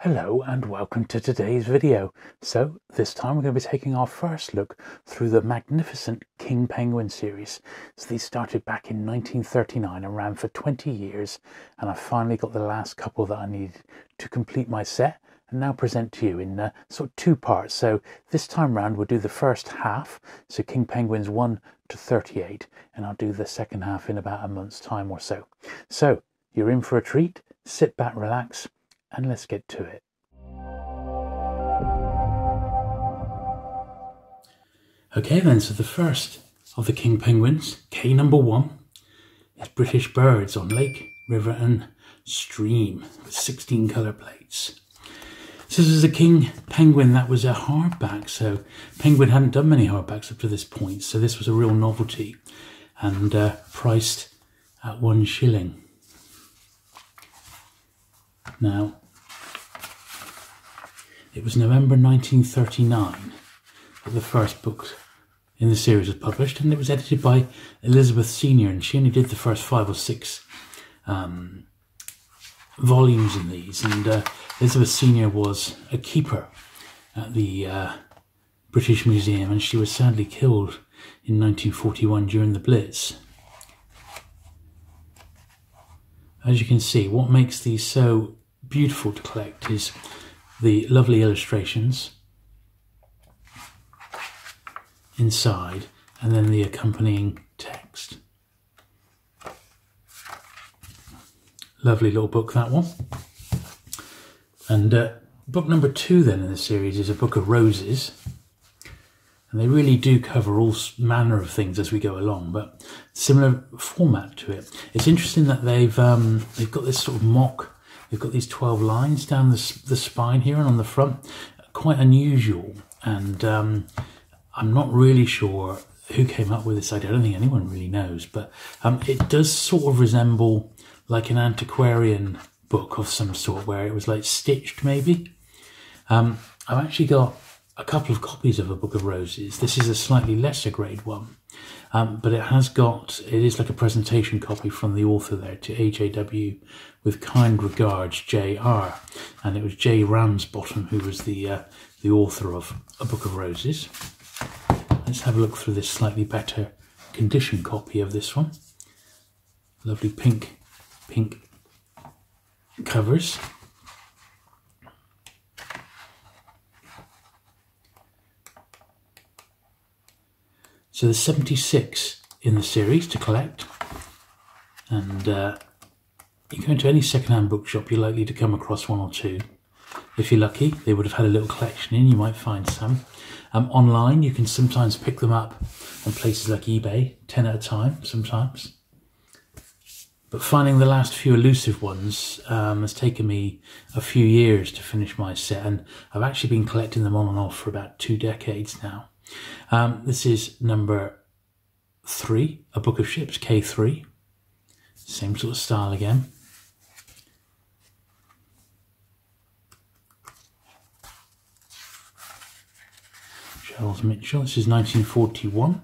Hello and welcome to today's video. So this time we're going to be taking our first look through the magnificent King Penguin series. So these started back in 1939 and ran for 20 years, and I finally got the last couple that I needed to complete my set and now present to you in sort of two parts. So this time round we'll do the first half, so King Penguins 1 to 38, and I'll do the second half in about a month's time or so. So you're in for a treat, sit back, relax, and let's get to it. Okay then, so the first of the King Penguins, K number 1, is British Birds on Lake, River and Stream with 16 colour plates. So this is a King Penguin that was a hardback, so Penguin hadn't done many hardbacks up to this point, so this was a real novelty, and priced at 1 shilling. Now, it was November 1939 that the first book in the series was published, and it was edited by Elizabeth Senior, and she only did the first 5 or 6 volumes in these. And Elizabeth Senior was a keeper at the British Museum, and she was sadly killed in 1941 during the Blitz. As you can see, what makes these so beautiful to collect is the lovely illustrations inside and then the accompanying text. Lovely little book, that one. And book number 2 then in the series is A Book of Roses, and they really do cover all manner of things as we go along, but similar format to it. It's interesting that they've got this sort of mock. They've got these 12 lines down the spine here and on the front, quite unusual. And I'm not really sure who came up with this idea. I don't think anyone really knows, but it does sort of resemble like an antiquarian book of some sort, where it was like stitched maybe. I've actually got a couple of copies of A Book of Roses. This is a slightly lesser grade one, but it is like a presentation copy from the author there to AJW, with kind regards, J.R. And it was J. Ramsbottom who was the author of A Book of Roses. Let's have a look through this slightly better condition copy of this one. Lovely pink covers. So there's 76 in the series to collect, and you go into any second-hand bookshop, you're likely to come across 1 or 2. If you're lucky, they would have had a little collection in, you might find some. Online, you can sometimes pick them up on places like eBay, 10 at a time sometimes. But finding the last few elusive ones has taken me a few years to finish my set, and I've actually been collecting them on and off for about 2 decades now. This is number 3, A Book of Ships, K3. Same sort of style again. Charles Mitchell, this is 1941.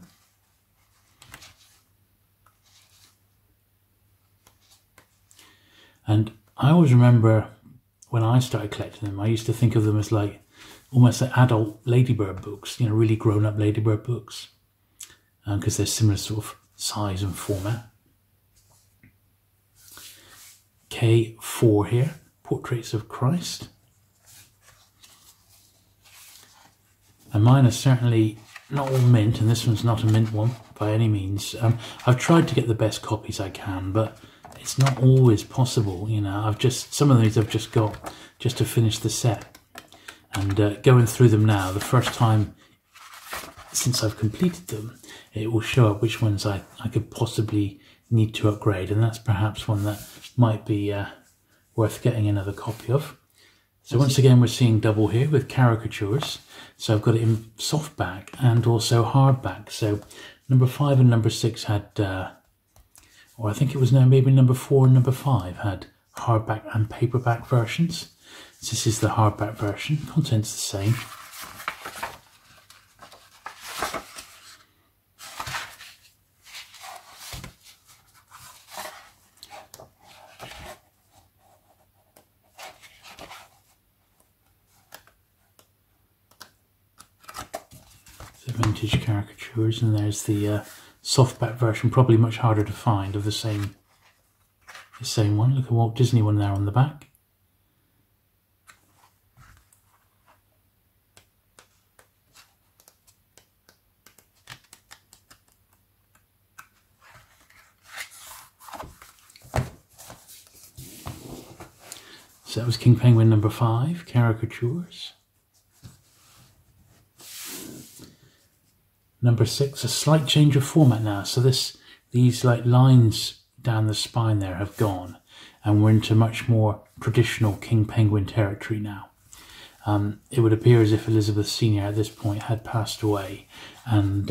And I always remember when I started collecting them, I used to think of them as like almost like adult Ladybird books, you know, really grown-up Ladybird books, because they're similar sort of size and format. K4 here, Portraits of Christ. And mine are certainly not all mint, and this one's not a mint one by any means. I've tried to get the best copies I can, but it's not always possible, you know. Some of these I've just got just to finish the set. And going through them now, the first time since I've completed them, it will show up which ones I could possibly need to upgrade, and that's perhaps one that might be worth getting another copy of. So once again, we're seeing double here with caricatures. So I've got it in softback and also hardback. So number 5 and number 6 had, or I think it was maybe number 4 and number 5 had hardback and paperback versions. So this is the hardback version. Content's the same. The vintage caricatures, and there's the softback version, probably much harder to find, of the same one. Look at Walt Disney one there on the back. So that was King Penguin number 5, caricatures. Number 6, a slight change of format now. So these like lines down the spine there have gone, and we're into much more traditional King Penguin territory now. It would appear as if Elizabeth Senior at this point had passed away, and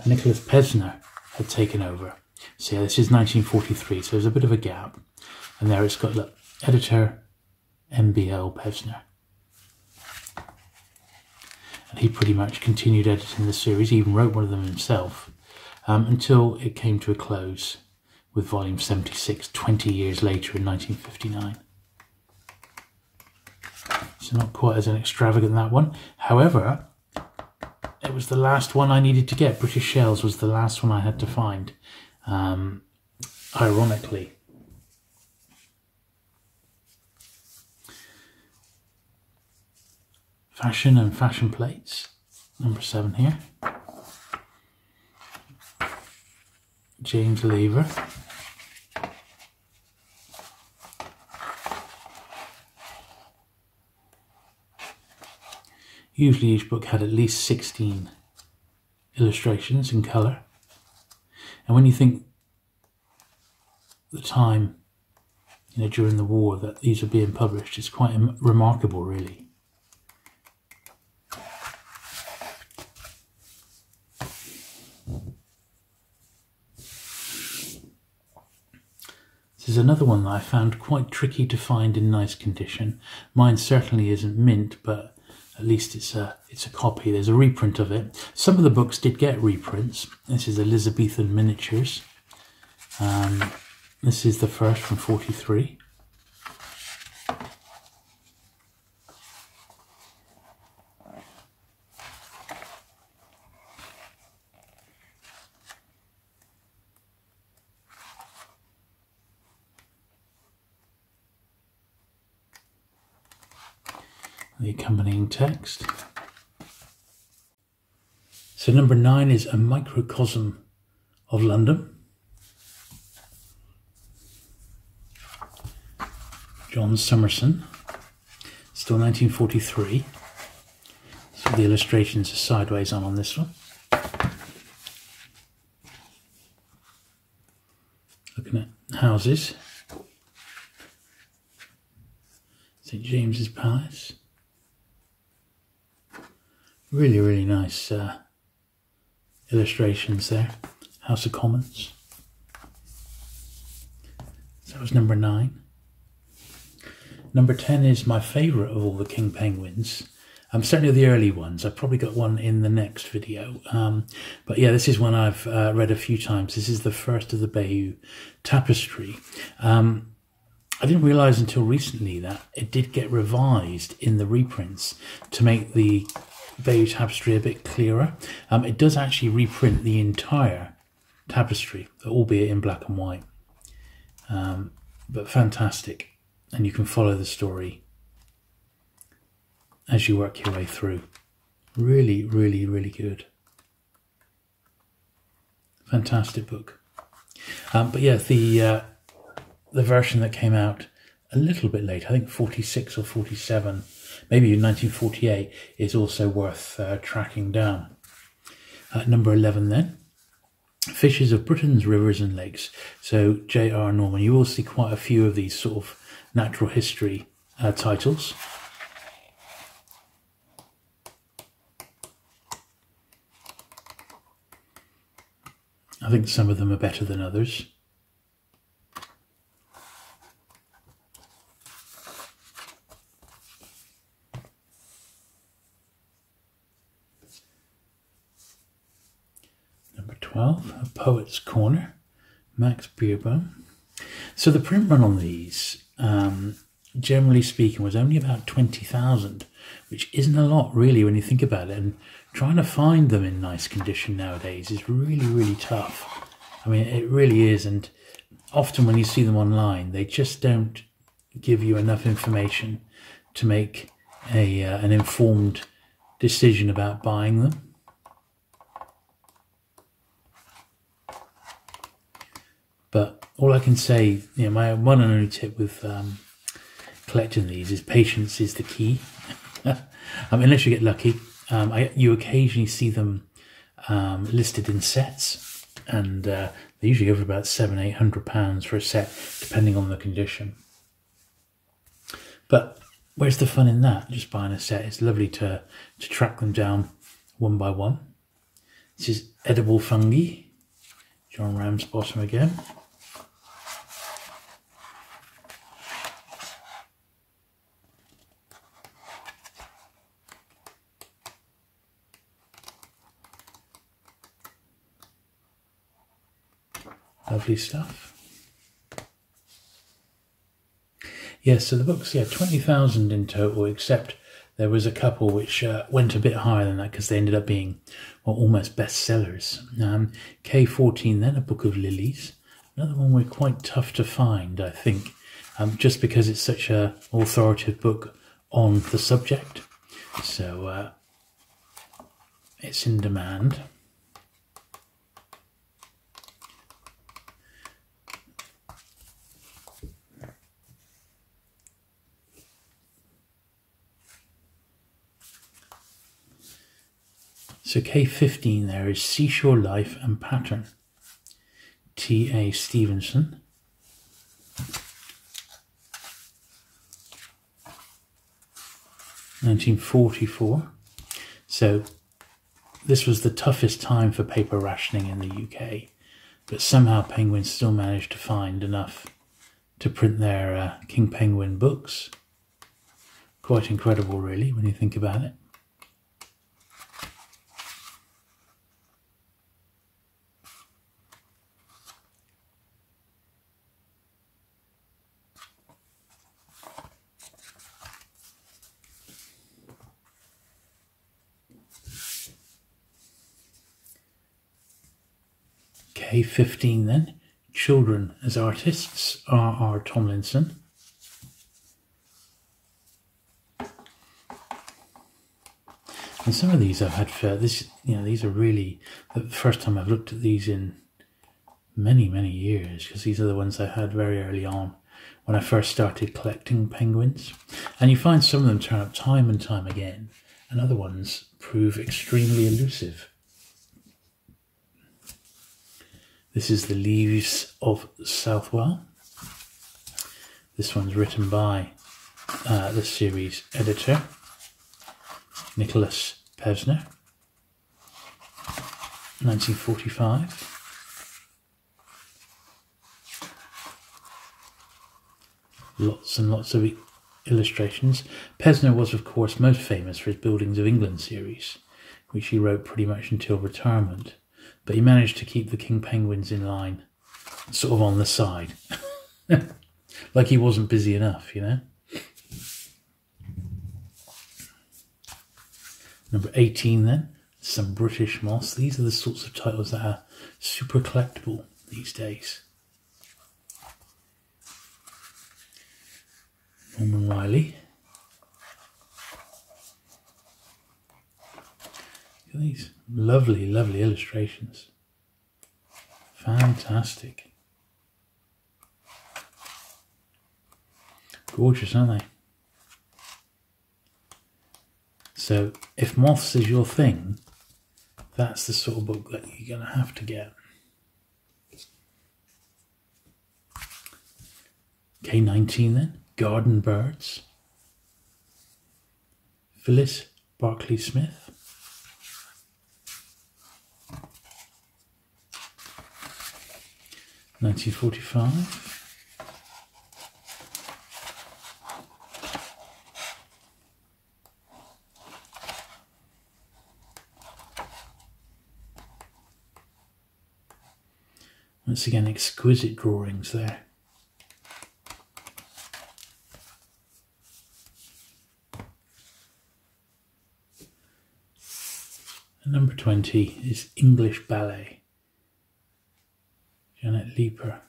Nicholas Pesner had taken over. So yeah, this is 1943, so there's a bit of a gap. And there it's got, look, editor MBL Pesner. And he pretty much continued editing the series. He even wrote one of them himself, until it came to a close with volume 76 20 years later in 1959. So not quite as an extravagant, that one. However, it was the last one I needed to get. British Shells was the last one I had to find, ironically. Fashion and Fashion Plates, number 7 here. James Lever. Usually each book had at least 16 illustrations in colour. And when you think the time, during the war that these are being published, it's quite remarkable, really. This is another one that I found quite tricky to find in nice condition. Mine certainly isn't mint, but at least it's a copy. There's a reprint of it. Some of the books did get reprints. This is Elizabethan Miniatures. This is the first from 43. The accompanying text. So number 9 is A Microcosm of London. John Summerson, still 1943. So the illustrations are sideways on this one. Looking at houses. St. James's Palace. Really, really nice illustrations there. House of Commons. So that was number 9. Number 10 is my favourite of all the King Penguins. Certainly the early ones. I've probably got one in the next video. But yeah, this is one I've read a few times. This is the first of the Bayou Tapestry. I didn't realise until recently that it did get revised in the reprints to make the Bayou Tapestry a bit clearer. It does actually reprint the entire tapestry, albeit in black and white. But fantastic. And you can follow the story as you work your way through. Really, really, really good. Fantastic book. But yeah, the version that came out a little bit later, I think 46 or 47, maybe in 1948, is also worth tracking down. Number 11 then. Fishes of Britain's Rivers and Lakes. So J.R. Norman. You will see quite a few of these sort of natural history titles. I think some of them are better than others. Number 12, A Poet's Corner, Max Beerbohm. So the print run on these generally speaking, was only about 20,000, which isn't a lot really when you think about it. And trying to find them in nice condition nowadays is really, really tough. I mean, it really is. And often when you see them online, they just don't give you enough information to make an informed decision about buying them. But all I can say, my one and only tip with collecting these is patience is the key. Unless you get lucky, you occasionally see them listed in sets, and they usually go for about £700–800 for a set, depending on the condition. But where's the fun in that? Just buying a set. It's lovely to track them down one by one. This is Edible Fungi, John Ramsbottom again. Lovely stuff. Yes, so the books, 20,000 in total, except there was a couple which went a bit higher than that because they ended up being almost bestsellers. K14 then, A Book of Lilies. Another one we're quite tough to find, I think, just because it's such an authoritative book on the subject. So it's in demand. So K15 there is Seashore Life and Pattern, T.A. Stevenson. (1944). So this was the toughest time for paper rationing in the UK, but somehow Penguin still managed to find enough to print their King Penguin books. Quite incredible really when you think about it. K15 then, Children as Artists, R.R. Tomlinson. And some of these I've had for this, these are really the first time I've looked at these in many, many years, because these are the ones I had very early on when I first started collecting penguins. And you find some of them turn up time and time again, and other ones prove extremely elusive. This is the Leaves of Southwell. This one's written by the series editor, Nicholas Pevsner, 1945. Lots and lots of illustrations. Pevsner was, of course, most famous for his Buildings of England series, which he wrote pretty much until retirement. But he managed to keep the King Penguins in line, sort of on the side. Like he wasn't busy enough, Number 18 then, Some British Moss. These are the sorts of titles that are super collectible these days. Norman Riley. Look at these lovely, lovely illustrations. Fantastic. Gorgeous, aren't they? So, if moths is your thing, that's the sort of book that you're going to have to get. K19 then, Garden Birds. Phyllis Barclay Smith. 1945. Once again, exquisite drawings there. And number 20 is English Ballet, Janet Leeper.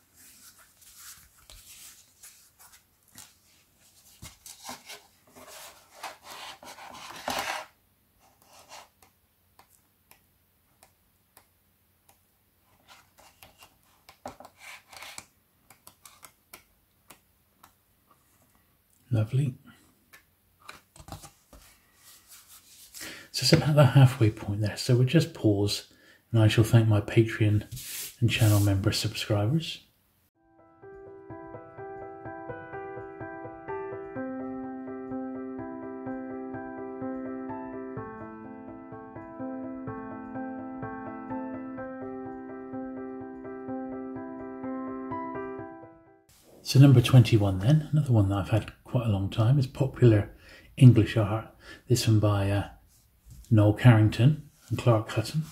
Lovely. So it's about the halfway point there, so we'll just pause and I shall thank my Patreon and channel member subscribers. So number 21 then, another one that I've had quite a long time, is Popular English Art. This one by Noel Carrington and Clark Hutton.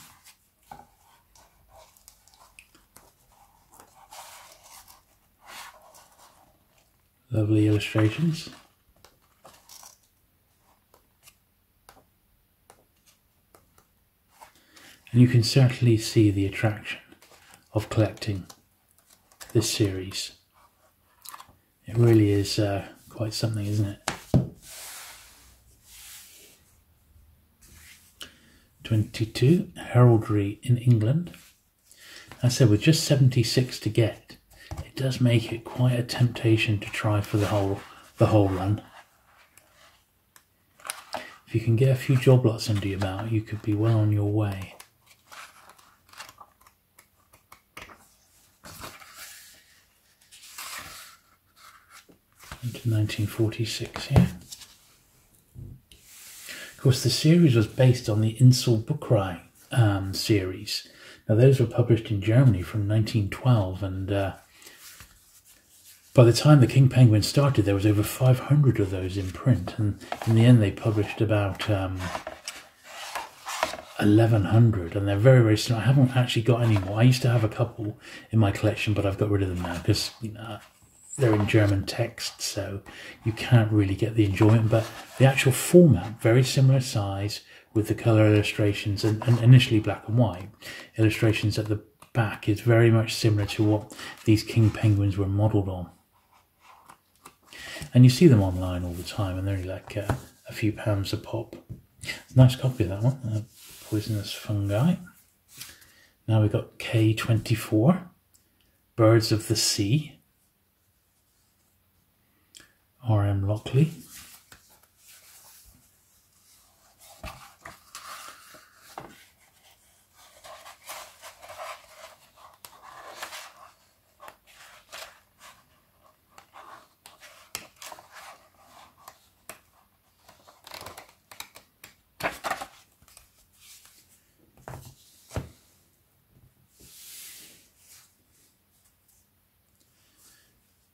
Lovely illustrations. And you can certainly see the attraction of collecting this series. It really is quite something, isn't it? 22, Heraldry in England. As I said, with just 76 to get, it does make it quite a temptation to try for the whole run. If you can get a few job lots under your belt, you could be well on your way. Into 1946 here. Of course, the series was based on the Inselbuchrai series. Now, those were published in Germany from 1912, and by the time the King Penguin started, there was over 500 of those in print, and in the end they published about 1,100, and they're very, very slow. I haven't actually got any more. I used to have a couple in my collection, but I've got rid of them now because, you know, they're in German text, so you can't really get the enjoyment. But the actual format, very similar size, with the colour illustrations and initially black and white illustrations at the back, is very much similar to what these King Penguins were modelled on. And you see them online all the time, and they're only like a few pounds a pop. It's a nice copy of that one, Poisonous Fungi. Now we've got K24, Birds of the Sea, R.M. Lockley.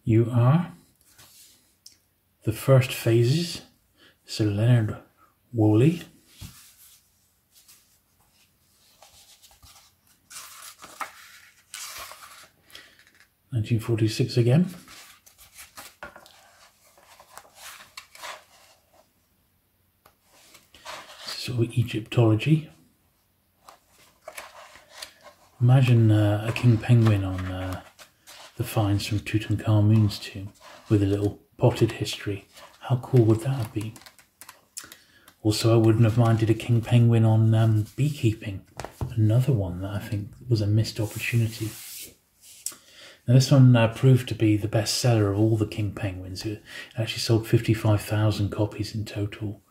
You Are the First Phases, Sir Leonard Woolley. (1946) again. Sort of Egyptology. Imagine a king penguin on the finds from Tutankhamun's tomb with a little potted history. How cool would that have been? Also, I wouldn't have minded a king penguin on beekeeping. Another one that I think was a missed opportunity. Now, this one proved to be the best seller of all the king penguins. It actually sold 55,000 copies in total.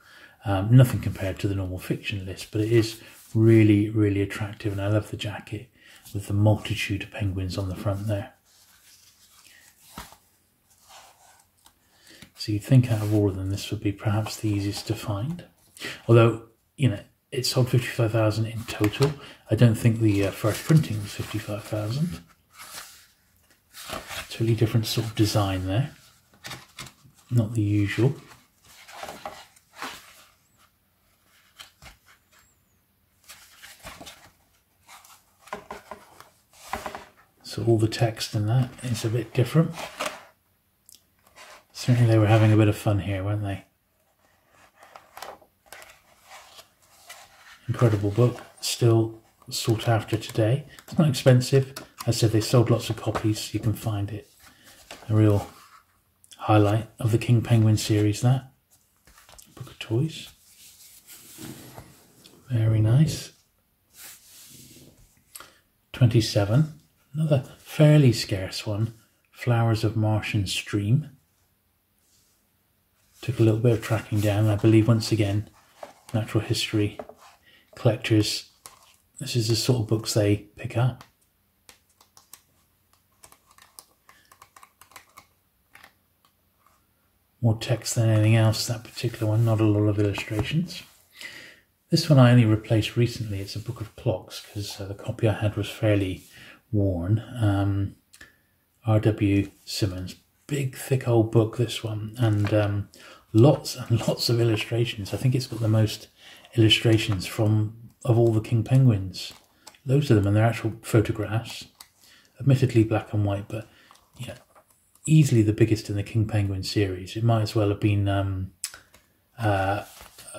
Nothing compared to the normal fiction list, but it is really, really attractive, and I love the jacket with the multitude of penguins on the front there. So you'd think out of all of them, this would be perhaps the easiest to find. Although, you know, it sold 55,000 in total. I don't think the first printing was 55,000. Totally different sort of design there. Not the usual. So all the text in that is a bit different. Certainly they were having a bit of fun here, weren't they? Incredible book. still sought after today. It's not expensive. As I said, they sold lots of copies, so you can find it. A real highlight of the King Penguin series, that. Book of toys. Very nice. 27. Another fairly scarce one. Flowers of Martian Stream. Took a little bit of tracking down. I believe, once again, natural history collectors, this is the sort of books they pick up. More text than anything else, that particular one, not a lot of illustrations. This one I only replaced recently. It's a book of clocks, because the copy I had was fairly worn. R.W. Simmons, big thick old book, this one, and lots and lots of illustrations. I think it's got the most illustrations of all the King Penguins. Loads of them, and they're actual photographs. Admittedly black and white, but yeah, easily the biggest in the King Penguin series. It might as well have been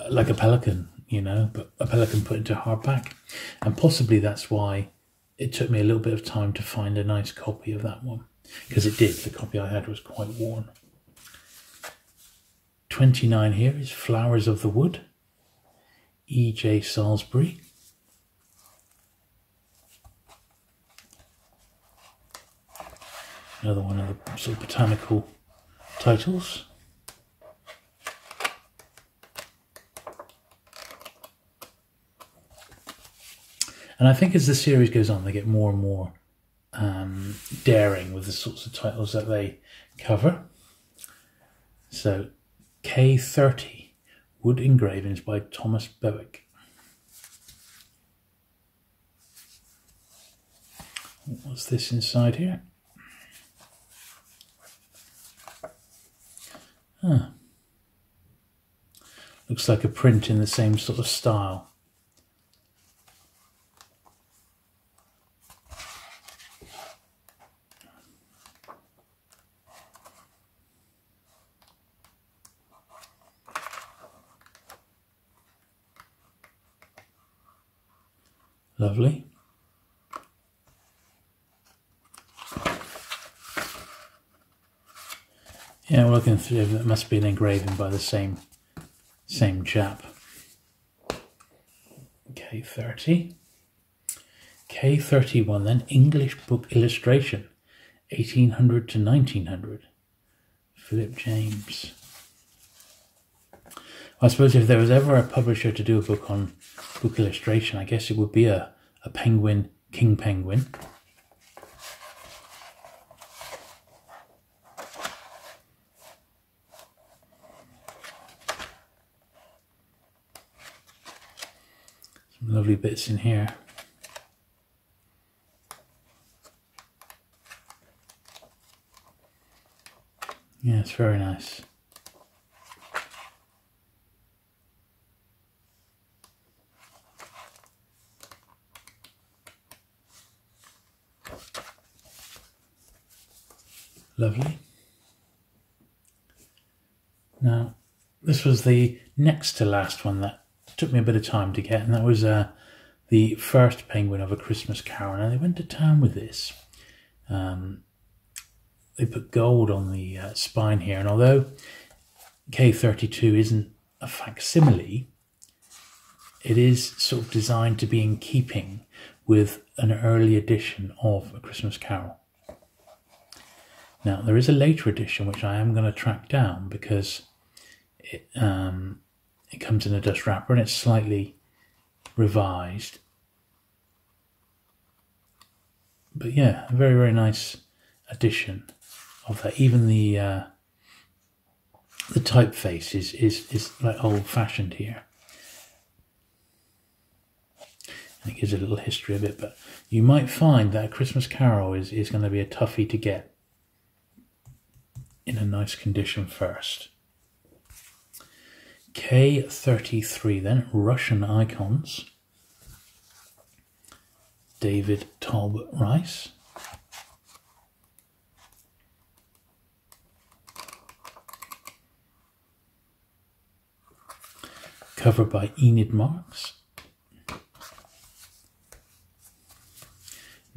like a pelican, you know, but a pelican put into hardback. And possibly that's why it took me a little bit of time to find a nice copy of that one, because it did. The copy I had was quite worn. 29 here is Flowers of the Wood, E.J. Salisbury. Another one of the sort of botanical titles. And I think as the series goes on, they get more and more daring with the sorts of titles that they cover. So, K30, Wood Engravings by Thomas Bewick. What's this inside here? Huh. Looks like a print in the same sort of style. Lovely. Yeah, we're looking through, it must be an engraving by the same chap. K30. K31 then, English book illustration, 1800 to 1900. Philip James. I suppose if there was ever a publisher to do a book on book illustration, I guess it would be a penguin, King Penguin. Some lovely bits in here. Yeah, it's very nice. Lovely. Now, this was the next to last one that took me a bit of time to get, and that was the first Penguin of A Christmas Carol. And they went to town with this. They put gold on the spine here, and although K32 isn't a facsimile, it is sort of designed to be in keeping with an early edition of A Christmas Carol. Now, there is a later edition which I am going to track down because it comes in a dust wrapper and it's slightly revised. But yeah, a very, very nice edition of that. Even the typeface is like old-fashioned here. And it gives a little history of it, but you might find that A Christmas Carol is going to be a toughie to get in a nice condition first. K33 then, Russian Icons. David Talbot Rice. Cover by Enid Marks.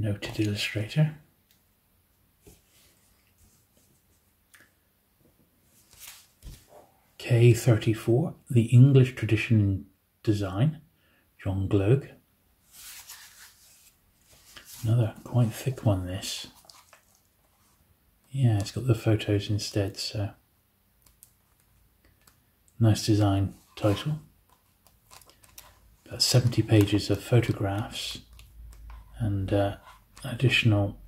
noted illustrator. K34, the English tradition in design, John Gloag. Another quite thick one, this. Yeah, it's got the photos instead, so nice design title. About 70 pages of photographs and additional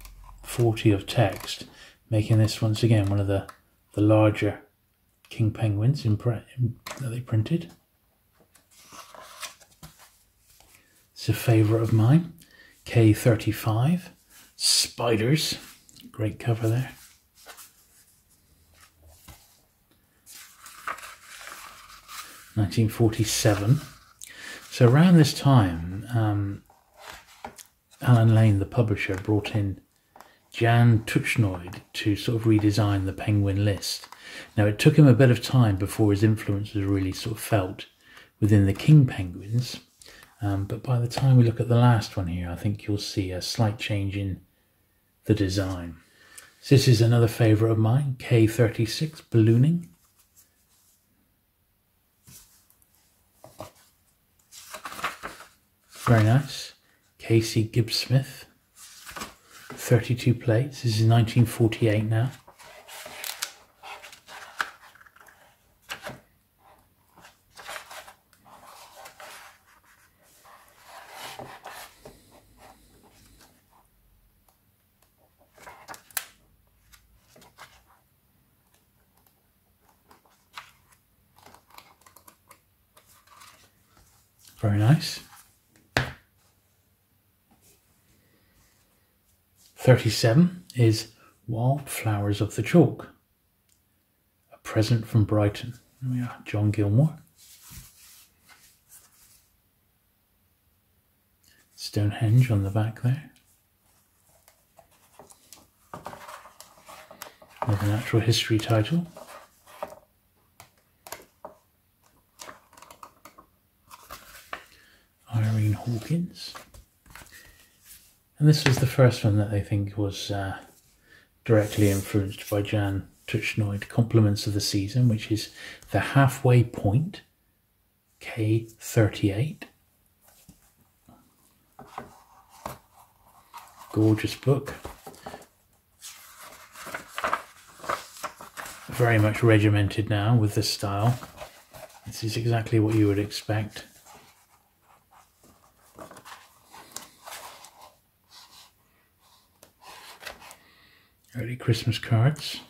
40 of text, making this once again one of the larger king penguins that they printed. It's a favourite of mine. K35, Spiders, great cover there. (1947). So around this time, Alan Lane, the publisher, brought in Jan Tuchnoid to sort of redesign the penguin list. Now, it took him a bit of time before his influence was really sort of felt within the king penguins. But by the time we look at the last one here, I think you'll see a slight change in the design. So this is another favourite of mine, K36, Ballooning. Very nice. Casey Gibbs-Smith, 32 plates. This is 1948 now. Very nice. 37 is Wildflowers of the Chalk, a present from Brighton. There we are, John Gilmore. Stonehenge on the back there. With a natural history title. Irene Hawkins. And this was the first one that I think was directly influenced by Jan Tuchnoid, Compliments of the Season, which is The Halfway Point, K38. Gorgeous book. Very much regimented now with the style. This is exactly what you would expect. Early Christmas cards.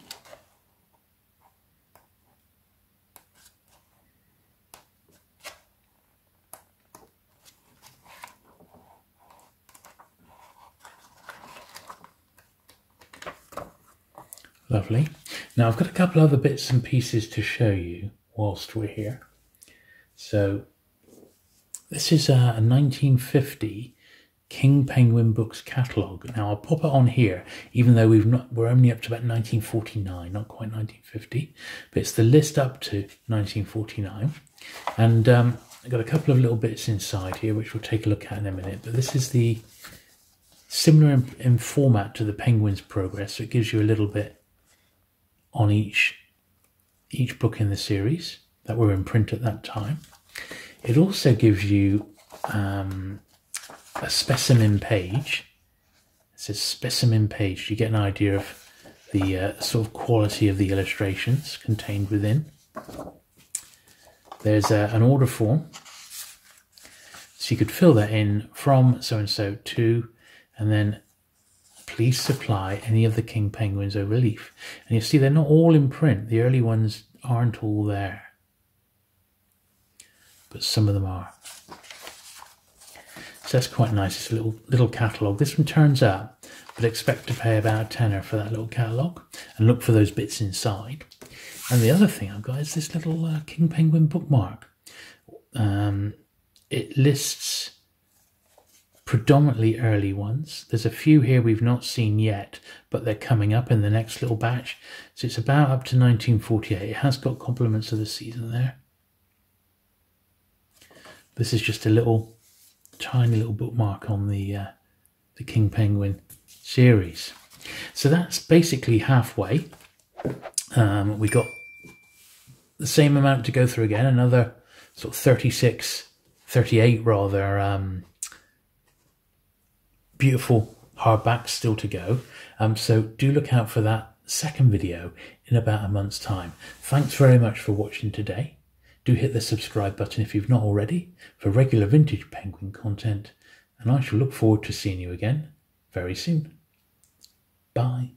Lovely. Now I've got a couple other bits and pieces to show you whilst we're here. So this is a 1950 King Penguin Books catalogue. Now I'll pop it on here, even though we're only up to about 1949, not quite 1950, but it's the list up to 1949. And I've got a couple of little bits inside here, which we'll take a look at in a minute. But this is the similar in format to the Penguin's Progress, so it gives you a little bit on each book in the series that were in print at that time. It also gives you a specimen page. It says Specimen Page. You get an idea of the sort of quality of the illustrations contained within. There's an order form, so you could fill that in from so-and-so to, and then please supply any of the King Penguins over leaf. And you see they're not all in print. The early ones aren't all there, but some of them are. So that's quite nice. It's a little catalogue. This one turns up, but expect to pay about a tenner for that little catalogue, and look for those bits inside. And the other thing I've got is this little King Penguin bookmark. It lists predominantly early ones. There's a few here we've not seen yet, but they're coming up in the next little batch. So it's about up to 1948. It has got Compliments of the Season there. This is just a tiny little bookmark on the the King Penguin series. So that's basically halfway. We got the same amount to go through again, another sort of 38 rather, beautiful hardbacks still to go. So do look out for that second video in about a month's time. Thanks very much for watching today. Do hit the subscribe button if you've not already for regular vintage penguin content, and I shall look forward to seeing you again very soon. Bye.